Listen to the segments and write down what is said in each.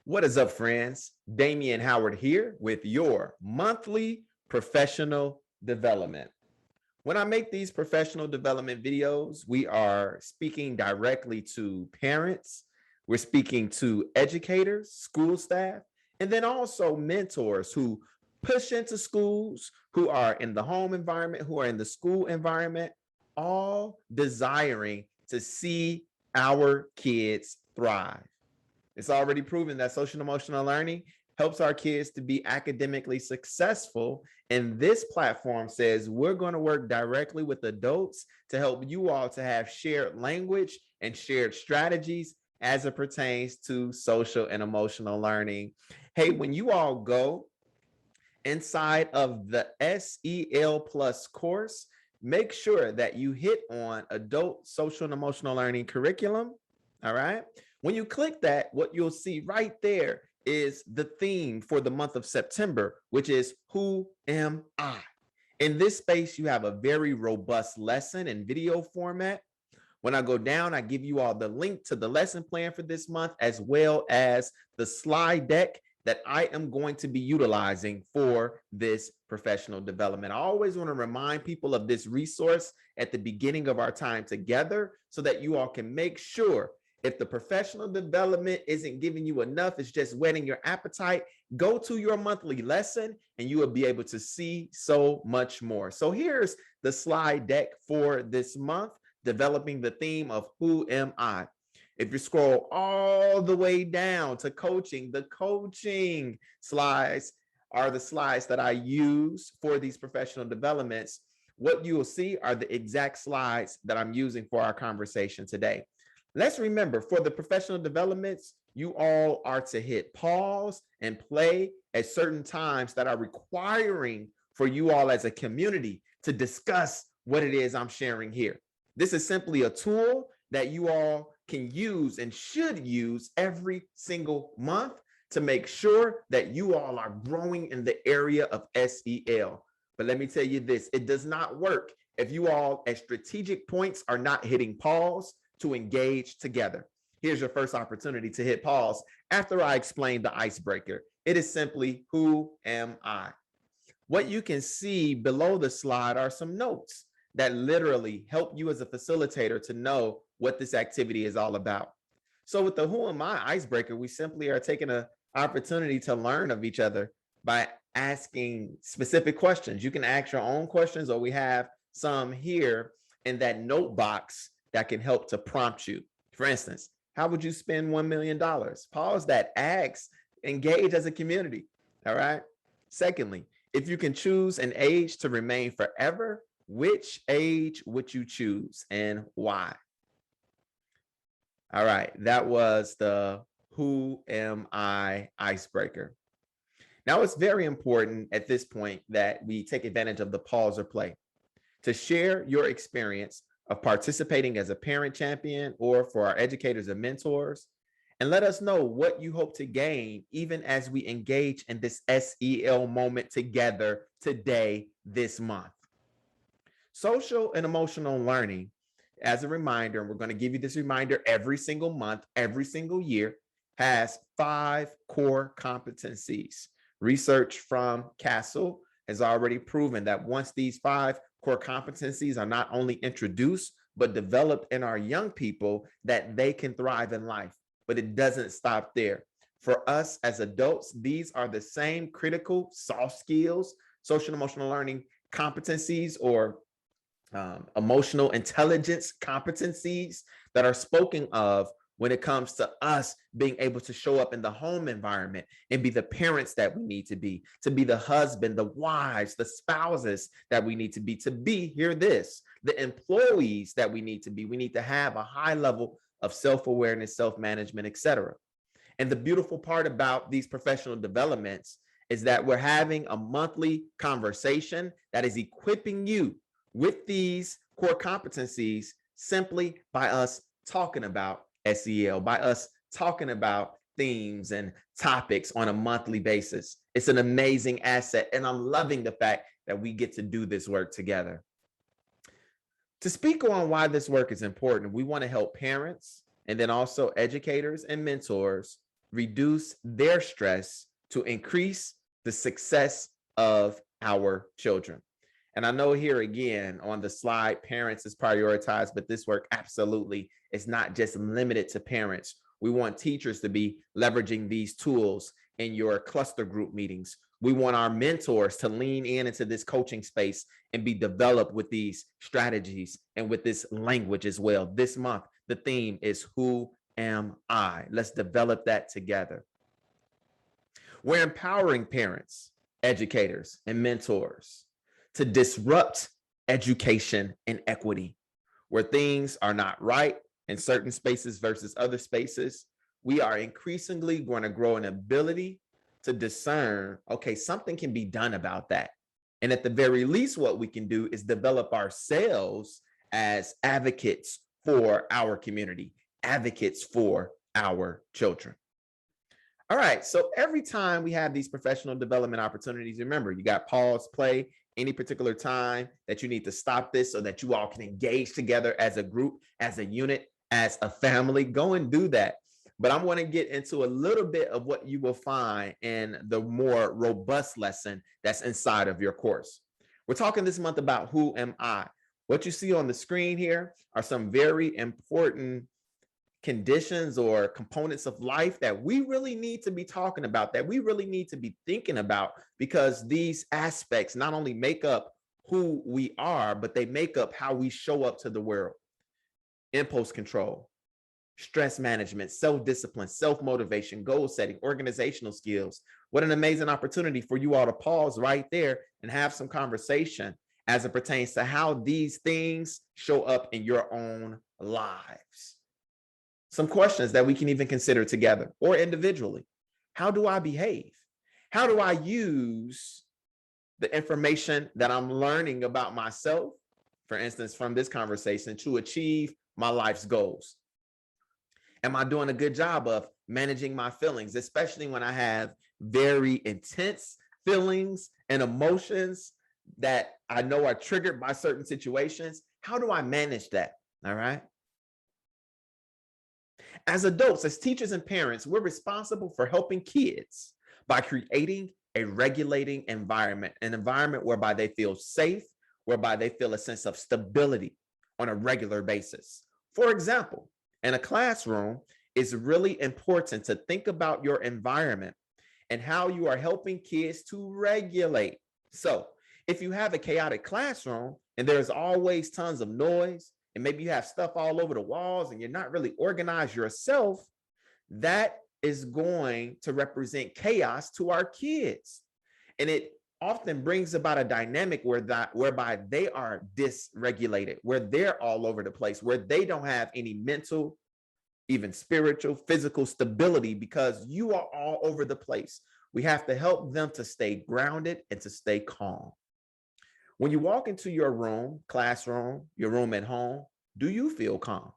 What is up, friends? Damian Howard here with your monthly professional development. When I make these professional development videos, we are speaking directly to parents, we're speaking to educators, school staff, and then also mentors who push into schools, who are in the home environment, who are in the school environment, all desiring to see our kids thrive. It's already proven that social and emotional learning helps our kids to be academically successful. And this platform says we're going to work directly with adults to help you all to have shared language and shared strategies as it pertains to social and emotional learning. Hey, when you all go inside of the SEL-Plus course, make sure that you hit on adult social and emotional learning curriculum. All right. When you click that, what you'll see right there is the theme for the month of September, which is Who Am I? In this space, you have a very robust lesson in video format. When I go down, I give you all the link to the lesson plan for this month, as well as the slide deck that I am going to be utilizing for this professional development. I always want to remind people of this resource at the beginning of our time together so that you all can make sure if the professional development isn't giving you enough, it's just whetting your appetite, go to your monthly lesson and you will be able to see so much more. So here's the slide deck for this month, developing the theme of Who Am I? If you scroll all the way down to coaching, the coaching slides are the slides that I use for these professional developments. What you will see are the exact slides that I'm using for our conversation today. Let's remember, for the professional developments, you all are to hit pause and play at certain times that are requiring for you all as a community to discuss what it is I'm sharing here. This is simply a tool that you all can use and should use every single month to make sure that you all are growing in the area of SEL. But let me tell you this, it does not work if you all at strategic points are not hitting pause to engage together. Here's your first opportunity to hit pause after I explain the icebreaker. It is simply, who am I? What you can see below the slide are some notes that literally help you as a facilitator to know what this activity is all about. So with the who am I icebreaker, we simply are taking an opportunity to learn of each other by asking specific questions. You can ask your own questions, or we have some here in that note box that can help to prompt you. For instance, how would you spend $1 million? Pause that, ask, engage as a community. All right. Secondly, if you can choose an age to remain forever, which age would you choose and why? All right, that was the Who Am I icebreaker. Now, it's very important at this point that we take advantage of the pause or play to share your experience of participating as a parent champion or for our educators and mentors, and let us know what you hope to gain even as we engage in this SEL moment together today, this month. Social and emotional learning, as a reminder, and we're going to give you this reminder every single month, every single year, has 5 core competencies. Research from Castle has already proven that once these 5 core competencies are not only introduced, but developed in our young people, that they can thrive in life. But it doesn't stop there. For us as adults, these are the same critical soft skills, social and emotional learning competencies, or emotional intelligence competencies that are spoken of when it comes to us being able to show up in the home environment and be the parents that we need to be the husband, the wives, the spouses that we need to be, hear this, the employees that we need to be. We need to have a high level of self-awareness, self-management, etc. And the beautiful part about these professional developments is that we're having a monthly conversation that is equipping you with these core competencies simply by us talking about SEL, by us talking about themes and topics on a monthly basis. It's an amazing asset, and I'm loving the fact that we get to do this work together. To speak on why this work is important, we want to help parents and then also educators and mentors reduce their stress to increase the success of our children. And I know here again on the slide, parents is prioritized, but this work absolutely is not just limited to parents. We want teachers to be leveraging these tools in your cluster group meetings. We want our mentors to lean into this coaching space and be developed with these strategies and with this language as well. This month, the theme is Who Am I? Let's develop that together. We're empowering parents, educators, and mentors to disrupt education and equity. Where things are not right in certain spaces versus other spaces, we are increasingly going to grow an ability to discern, okay, something can be done about that. And at the very least, what we can do is develop ourselves as advocates for our community, advocates for our children. All right, so every time we have these professional development opportunities, remember, you got pause, play, any particular time that you need to stop this so that you all can engage together as a group, as a unit, as a family. Go and do that. But I want to get into a little bit of what you will find in the more robust lesson that's inside of your course. We're talking this month about Who Am I? What you see on the screen here are some very important conditions or components of life that we really need to be talking about, that we really need to be thinking about, because these aspects not only make up who we are, but they make up how we show up to the world. Impulse control, stress management, self-discipline, self-motivation, goal setting, organizational skills. What an amazing opportunity for you all to pause right there and have some conversation as it pertains to how these things show up in your own lives. Some questions that we can even consider together or individually. How do I behave? How do I use the information that I'm learning about myself, for instance, from this conversation, to achieve my life's goals? Am I doing a good job of managing my feelings, especially when I have very intense feelings and emotions that I know are triggered by certain situations? How do I manage that? All right. As adults, as teachers and parents, we're responsible for helping kids by creating a regulating environment, an environment whereby they feel safe, whereby they feel a sense of stability on a regular basis. For example, in a classroom, it's really important to think about your environment and how you are helping kids to regulate. So if you have a chaotic classroom and there's always tons of noise, and maybe you have stuff all over the walls and you're not really organized yourself, that is going to represent chaos to our kids. And it often brings about a dynamic whereby they are dysregulated, where they're all over the place, where they don't have any mental, even spiritual, physical stability, because you are all over the place. We have to help them to stay grounded and to stay calm. When you walk into your room, classroom, your room at home, do you feel calm?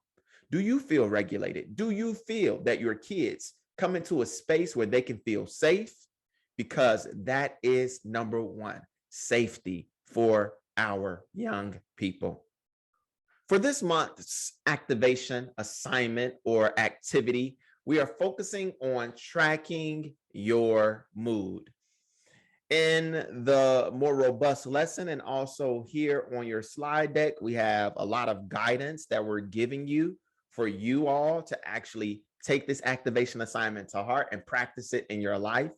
Do you feel regulated? Do you feel that your kids come into a space where they can feel safe? Because that is number one, safety for our young people. For this month's activation, assignment, or activity, we are focusing on tracking your mood. In the more robust lesson and also here on your slide deck, we have a lot of guidance that we're giving you for you all to actually take this activation assignment to heart and practice it in your life.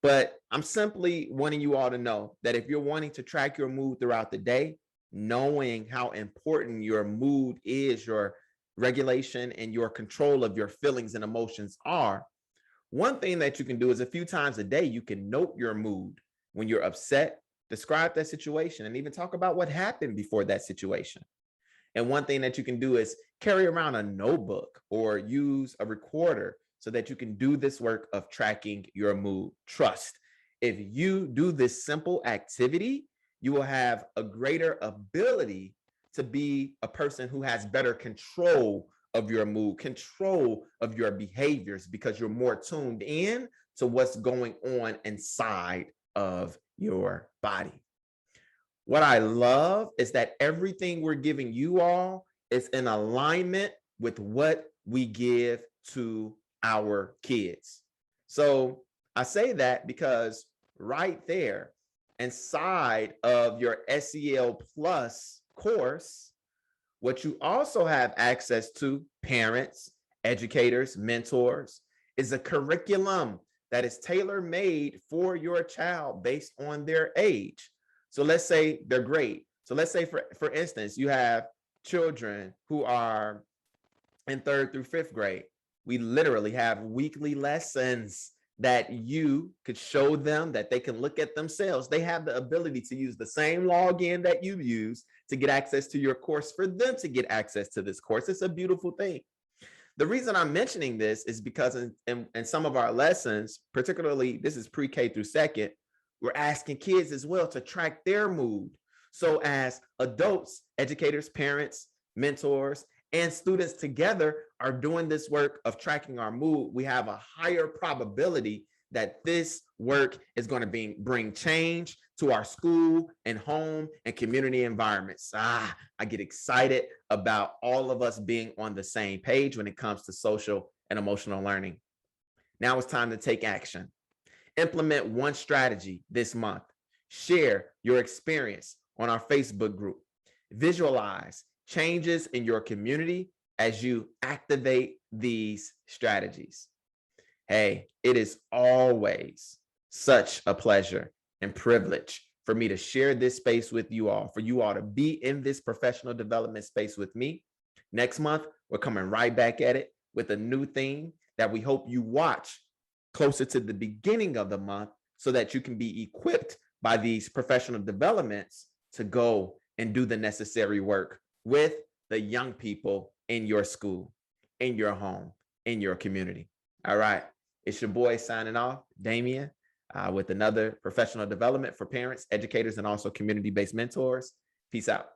But I'm simply wanting you all to know that if you're wanting to track your mood throughout the day, knowing how important your mood is, your regulation and your control of your feelings and emotions are, one thing that you can do is a few times a day, you can note your mood. When you're upset, describe that situation and even talk about what happened before that situation. And one thing that you can do is carry around a notebook or use a recorder so that you can do this work of tracking your mood. Trust, if you do this simple activity, you will have a greater ability to be a person who has better control of your mood, control of your behaviors, because you're more tuned in to what's going on inside of your body. What I love is that everything we're giving you all is in alignment with what we give to our kids. So I say that because right there inside of your SEL-Plus course, what you also have access to, parents, educators, mentors, is a curriculum that is tailor-made for your child based on their age. So let's say they're great. So let's say, for instance, you have children who are in 3rd through 5th grade. We literally have weekly lessons that you could show them, that they can look at themselves. They have the ability to use the same login that you use to get access to your course, for them to get access to this course. It's a beautiful thing. The reason I'm mentioning this is because in some of our lessons, particularly this is pre-K through 2nd, we're asking kids as well to track their mood. So as adults, educators, parents, mentors, and students together are doing this work of tracking our mood, we have a higher probability that this work is going to bring change to our school and home and community environments. I get excited about all of us being on the same page when it comes to social and emotional learning. Now it's time to take action. Implement one strategy this month. Share your experience on our Facebook group. Visualize changes in your community as you activate these strategies. Hey, it is always such a pleasure and privilege for me to share this space with you all, for you all to be in this professional development space with me. Next month, we're coming right back at it with a new theme that we hope you watch closer to the beginning of the month so that you can be equipped by these professional developments to go and do the necessary work with the young people in your school, in your home, in your community. All right. It's your boy signing off, Damien, with another professional development for parents, educators, and also community-based mentors. Peace out.